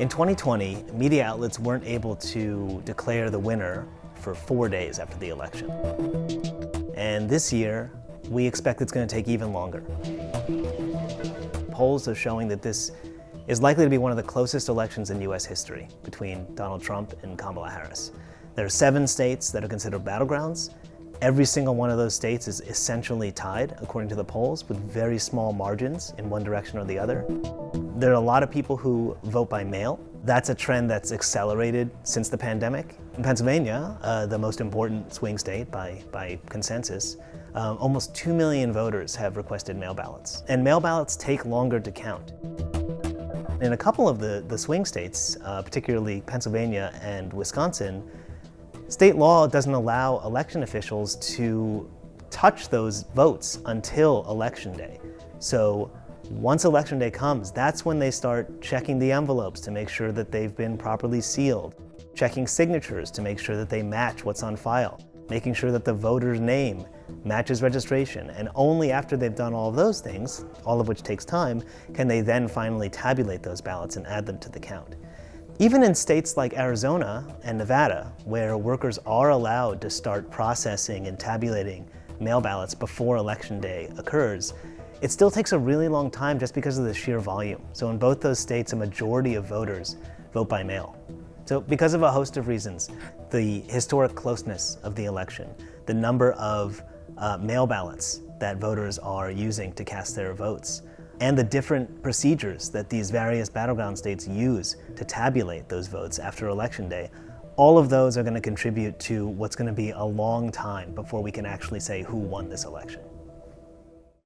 In 2020, media outlets weren't able to declare the winner for 4 days after the election. And this year, we expect it's going to take even longer. Polls are showing that this is likely to be one of the closest elections in U.S. history between Donald Trump and Kamala Harris. There are 7 states that are considered battlegrounds. Every single one of those states is essentially tied, according to the polls, with very small margins in one direction or the other. There are a lot of people who vote by mail. That's a trend that's accelerated since the pandemic. In Pennsylvania, the most important swing state by consensus, almost 2 million voters have requested mail ballots. And mail ballots take longer to count. In a couple of the swing states, particularly Pennsylvania and Wisconsin, state law doesn't allow election officials to touch those votes until Election Day. So once Election Day comes, that's when they start checking the envelopes to make sure that they've been properly sealed, checking signatures to make sure that they match what's on file, making sure that the voter's name matches registration. And only after they've done all of those things, all of which takes time, can they then finally tabulate those ballots and add them to the count. Even in states like Arizona and Nevada, where workers are allowed to start processing and tabulating mail ballots before Election Day occurs, it still takes a really long time just because of the sheer volume. So in both those states, a majority of voters vote by mail. So because of a host of reasons, the historic closeness of the election, the number of mail ballots that voters are using to cast their votes, and the different procedures that these various battleground states use to tabulate those votes after Election Day, all of those are going to contribute to what's going to be a long time before we can actually say who won this election.